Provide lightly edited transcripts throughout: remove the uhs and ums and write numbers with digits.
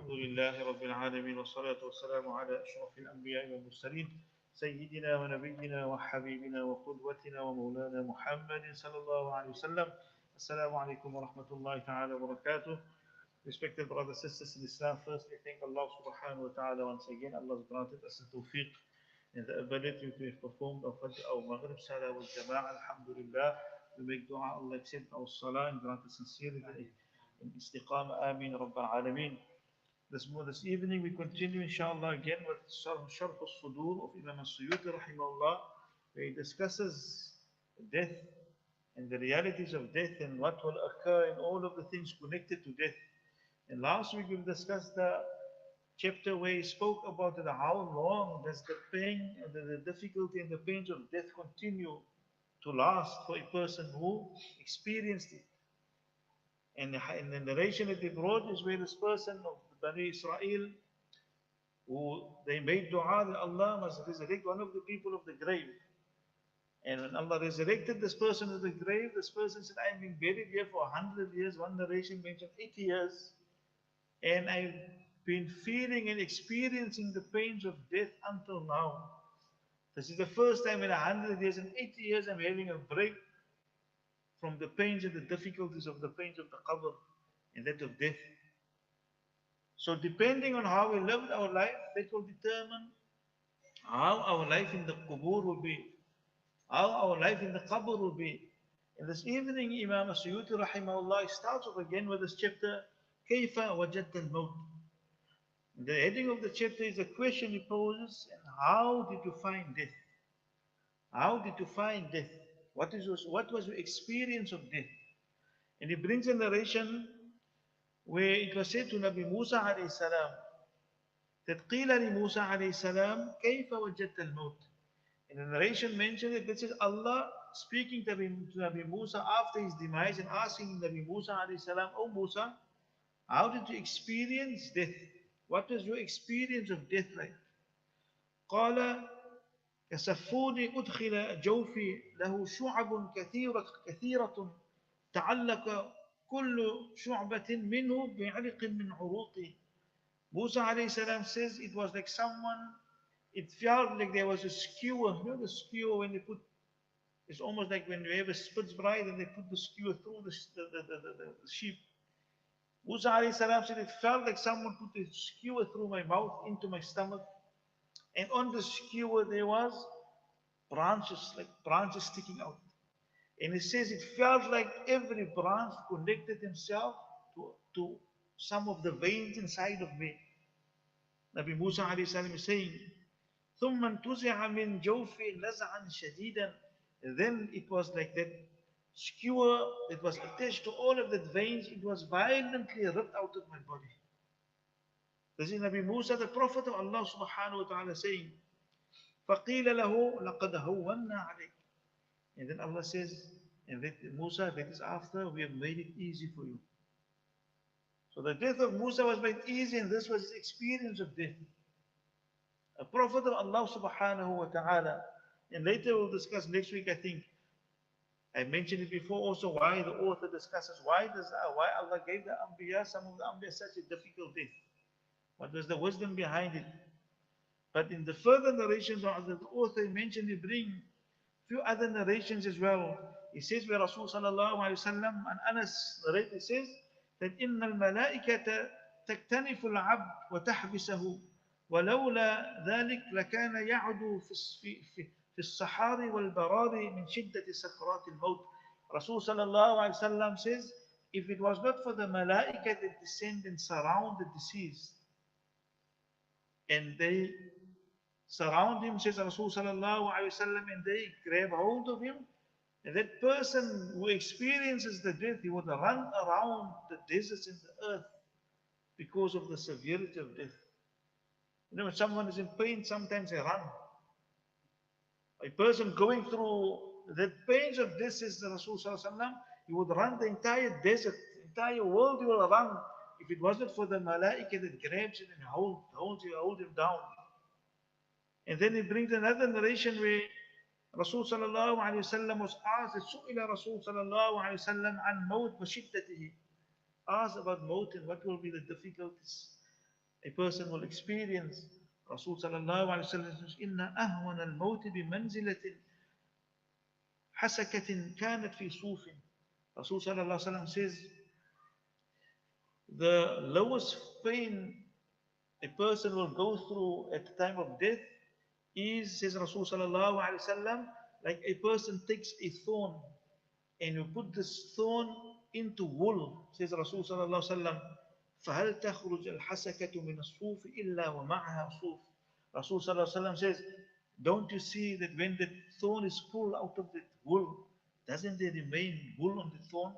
الحمد لله رب العالمين والصلاة والسلام على أشرف الأنبياء والمرسلين سيدنا ونبينا وحبيبنا وقدوتنا ومولانا محمد صلى الله عليه وسلم. السلام عليكم ورحمة الله تعالى وبركاته. Respected brothers and sisters in Islam, first we thank Allah subhanahu wa ta'ala once again. Allah has granted us the tawfiq and the ability to have performed our Maghrib Salaah with Jama'ah. Alhamdulillah. We make dua, Allah accept our salah and grant us sincerity in istiqamah. Ameen Rabbal Alameen. This evening we continue inshallah again with Sharh al-Sudur of Imam al-Suyuti rahimahullah, where he discusses death and the realities of death and what will occur and all of the things connected to death. And last week we discussed the chapter where he spoke about how long does the pain and the difficulty and the pains of death continue to last for a person who experienced it. And the narration that he brought is where this person of Bani Israel, who they made dua that Allah must resurrect one of the people of the grave. And when Allah resurrected this person of the grave, this person said, I have been buried here for 100 years. One narration mentioned 80 years. And I've been feeling and experiencing the pains of death until now. This is the first time in 100 years and 80 years I'm having a break from the pains and the difficulties of the pains of the qabr and that of death. So depending on how we lived our life, that will determine how our life in the qubur will be, how our life in the qabr will be. And this evening, Imam Suyuti rahimahullah starts off again with this chapter, كيف وجدت الموت. The heading of the chapter is a question he poses, and how did you find death? How did you find death? What was your experience of death? And he brings a narration where it was said to Nabi Musa alayhi salam that قيل لموسى عليه السلام كيف وجدت الموت. And the narration mentioned that this is Allah speaking to Nabi Musa after his demise and asking Nabi Musa alayhi salam, "Oh Musa, how did you experience death? What was your experience of death like?" قال كسفون أدخل جوفي له شعب كثيرة تعلق كل شعبة منه بعرق من عروقي. Musa alayhi salam says it was like it felt like there was a skewer. You know the skewer when they put, it's almost like when you have a spitz bride and they put the skewer through the sheep. Musa alayhi salam said it felt like someone put a skewer through my mouth into my stomach. And on the skewer there was branches, like branches sticking out. And he says it felt like every branch connected himself to some of the veins inside of me. Nabi Musa alayhi salam is saying, ثُمَّ انْتُزِعَ مِنْ جَوْفِي نَزْعًا شَدِيدًا. Then it was like that skewer that was attached to all of the veins, it was violently ripped out of my body. This is Nabi Musa, the Prophet of Allah subhanahu wa ta'ala saying, فَقِيلَ لَهُ لَقَدْ هَوَّنَّا عَلَيْكَ. And then Allah says, and that Musa, that is after we have made it easy for you. So the death of Musa was made easy, and this was his experience of death. A Prophet of Allah subhanahu wa ta'ala. And later we'll discuss next week, I think. I mentioned it before also why the author discusses why Allah gave the Anbiya, some of the Anbiya, such a difficult death. What was the wisdom behind it? But in the further narrations of the author mentioned, he bring few other narrations as well. He says where Rasul sallallahu alayhi wa sallam and Anas narrate, he says that إِنَّ الْمَلَائِكَةَ تَكْتَنِفُ الْعَبْدِ وَتَحْبِسَهُ وَلَوْلَا ذَلِكَ لَكَانَ يَعْدُ فِي الصَّحَارِ وَالْبَرَارِ مِنْ شِدَّةِ سَكْرَاتِ الْمَوْتِ. Rasul sallallahu alayhi wa sallam says, if it was not for the malaika that descend and surround the deceased, and they surround him, says Rasul sallallahu alayhi wa sallam, and they grab hold of him, and that person who experiences the death, he would run around the deserts in the earth because of the severity of death. You know, when someone is in pain, sometimes they run. A person going through the pains of death, says the Rasul sallallahu alayhi wa sallam, he would run the entire desert, the entire world he will run, if it wasn't for the malaika that grabs him and hold him down. And then he brings another narration where Rasul sallallahu alayhi wa sallam was asked, سُئِلَ Rasul sallallahu alayhi wa sallam عن موت وشدته. Asked about maut and what will be the difficulties. A person will experience. Rasul sallallahu alayhi wa sallam says, إِنَّ أَهْوَنَ الْمَوْتِ بِمَنْزِلَةٍ حَسَكَةٍ كَانَتْ فِي صُوفٍ. Rasul sallallahu alayhi wa sallam says, the lowest pain a person will go through at the time of death is, says Rasul sallallahu alayhi wa sallam, like a person takes a thorn and you put this thorn into wool, says Rasul sallallahu alayhi wa sallam, فَهَلْ تَخْرُجَ الْحَسَكَةُ مِنَ الصُّوفِ إِلَّا وَمَعَهَا صُوفٍ. Rasul sallallahu alayhi wa sallam says, don't you see that when the thorn is pulled out of the wool, doesn't there remain wool on the thorn?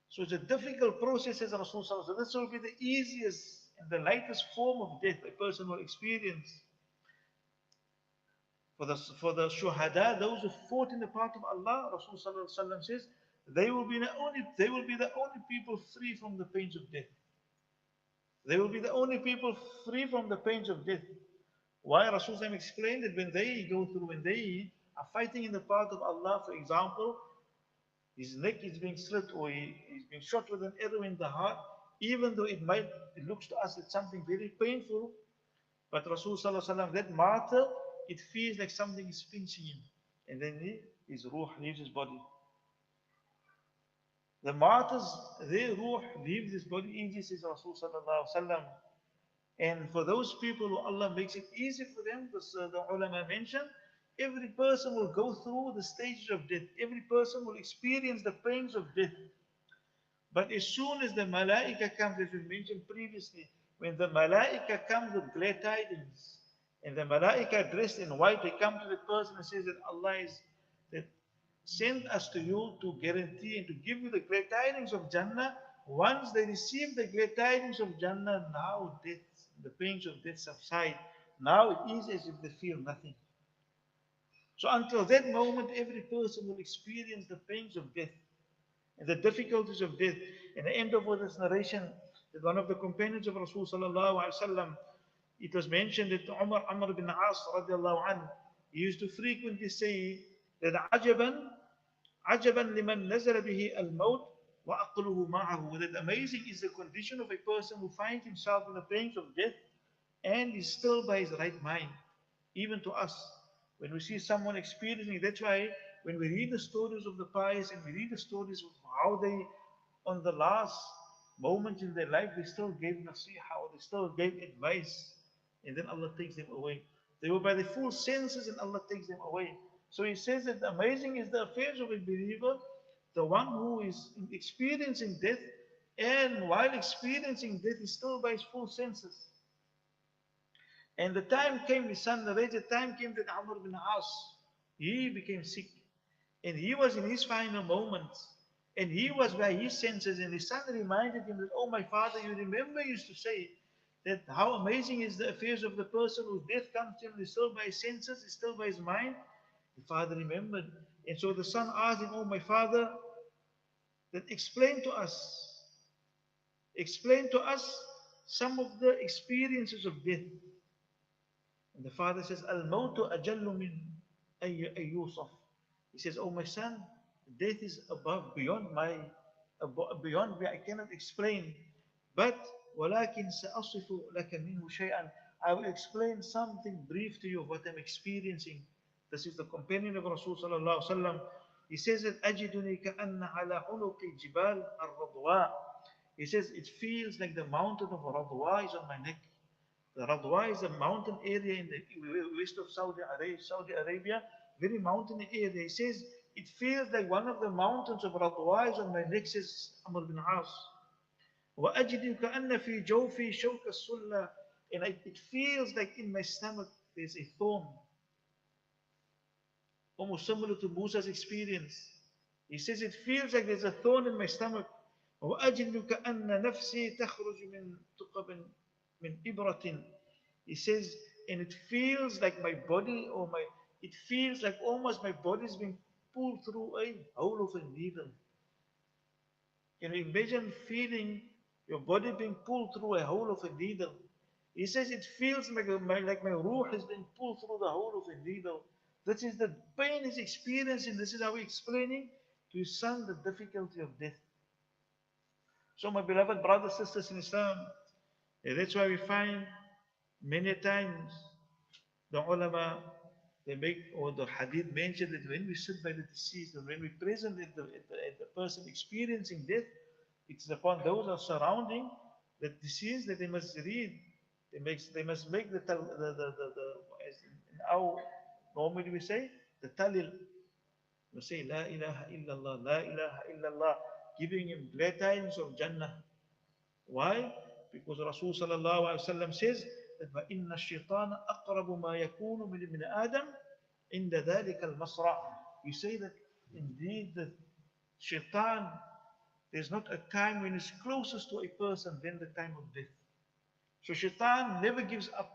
So it's a difficult process, says Rasul sallallahu alayhi wa sallam. So this will be the easiest and the lightest form of death a person will experience. For the shuhada, those who fought in the path of Allah, Rasul sallallahu alaihi wasallam says, they will be the only people free from the pains of death. They will be the only people free from the pains of death. Why? Rasul sallallahu explained that when they are fighting in the path of Allah, for example, his neck is being slit or he's being shot with an arrow in the heart, even though it looks to us it's something very painful, but Rasul sallallahu alaihi wasallam, that martyr, it feels like something is pinching him. And then his ruh leaves his body. The martyrs, their ruh leaves his body easy, says Rasul sallallahu alaihi wasallam. And for those people who Allah makes it easy for them, the ulama mentioned, every person will go through the stages of death. Every person will experience the pains of death. But as soon as the malaika comes, as we mentioned previously, when the malaika comes with glad tidings, and the malaika dressed in white, they come to the person and says that Allah is that sent us to you to guarantee and to give you the glad tidings of Jannah. Once they receive the glad tidings of Jannah, now death, the pains of death subside. Now it is as if they feel nothing. So until that moment, every person will experience the pains of death and the difficulties of death. In the end of this narration, that one of the companions of Rasul sallallahu alaihi wasallam, it was mentioned that Amr bin As radiallahu anhu, he used to frequently say that عجبا لمن نزل به الموت وعقله معه. That amazing is the condition of a person who finds himself in the pains of death and is still by his right mind. Even to us, when we see someone experiencing, that's why when we read the stories of the pious and we read the stories of how they, on the last moment in their life, they still gave nasiha or they still gave advice, and then Allah takes them away. They were by the full senses and Allah takes them away. So he says that amazing is the affairs of a believer, the one who is experiencing death, and while experiencing death is still by his full senses. And the time came, the son narrated, the time came that Amr bin As, he became sick. And he was in his final moments. And he was by his senses. And his son reminded him that, oh my father, you remember you used to say that how amazing is the affairs of the person whose death comes to him, is still by his senses, is still by his mind. The father remembered. And so the son asked him, oh my father, that explain to us some of the experiences of death. And the father says, Al-mawtu ajallu min ayyusaf. He says, oh my son, death is beyond me, I cannot explain. But وَلَكِنْ سَأَصِفُ لَكَ مِنْهُ شَيْئًا. I will explain something brief to you of what I'm experiencing. This is the companion of Rasul sallallahu alaihi wasallam. He says that أَجِدُنِي كَأَنَّ عَلَى حُنُقِ جِبَالِ الرَّضْوَاءِ. He says it feels like the mountain of Radwa is on my neck. The Radwa is a mountain area in the west of Saudi Arabia, very mountainy area. He says, it feels like one of the mountains of Radwa is on my neck, says Amr bin As. وَأَجِدُ كَأَنَّ فِي جَوْفِي شَوْكَ السُّلَّةِ. And it feels like in my stomach there's a thorn. Almost similar to Musa's experience. He says, it feels like there's a thorn in my stomach. وَأَجِدُ كَأَنَّ نَفْسِي تَخْرُجُ مِنْ تُقَبٍ min ibratin. He says, and it feels like my body it feels like almost my body is being pulled through a hole of a needle. Can you imagine feeling your body being pulled through a hole of a needle? He says it feels like my ruh is being pulled through the hole of a needle. This is the pain he's experiencing. This is how he's explaining to his son the difficulty of death. So my beloved brothers and sisters in Islam, And that's why we find many times the ulama, they make, or the hadith mentioned that when we sit by the deceased and when we present at the person experiencing death, it's upon those who are surrounding the deceased that they must read. They must make as in our, normally we say, the talil. We say, La ilaha illallah, La ilaha illallah, giving him glad tidings of Jannah. Why? Because Rasul sallallahu alaihi wasallam says that فَإِنَّ الشَّيْطَانَ أَقْرَبُ مَا يَكُونُ مِنْ آدَمَ عند ذلك المصرع. We say that indeed the shaitan, there's not a time when it's closest to a person than the time of death. So shaitan never gives up.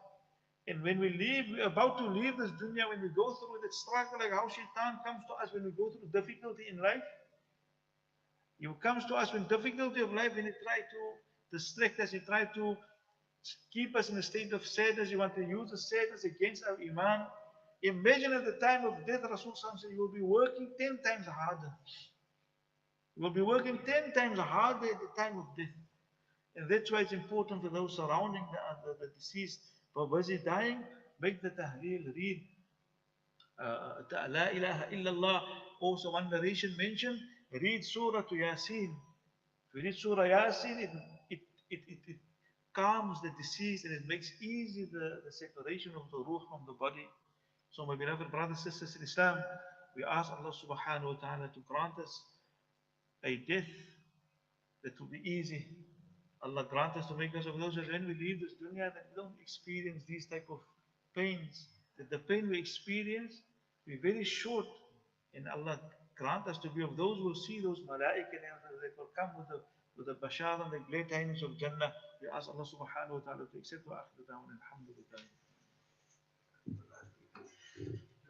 And when we're about to leave this dunya, when we go through that struggle, like how shaitan comes to us when we go through difficulty in life, he comes to us when difficulty of life, when he try to distract us, he try to keep us in a state of sadness, you want to use the sadness against our iman. Imagine at the time of death, Rasul said, you will be working 10 times harder. You will be working 10 times harder at the time of death. And that's why it's important for those surrounding the deceased, for busy dying, make the tahleel, read La ilaha illallah. Also, one narration mentioned, read Surah to Yasin. If you read Surah Yasin, it calms the disease and it makes easy the separation of the ruh from the body. So, my beloved brothers and sisters in Islam, we ask Allah subhanahu wa ta'ala to grant us a death that will be easy. Allah grant us to make us of those that when we leave this dunya that we don't experience these type of pains. That the pain we experience be very short. And Allah grant us to be of those who will see those malaika that will come with the bashar and the glad tidings of Jannah. We ask Allah subhanahu wa ta'ala to accept wa akhir da'wan alhamdulillah.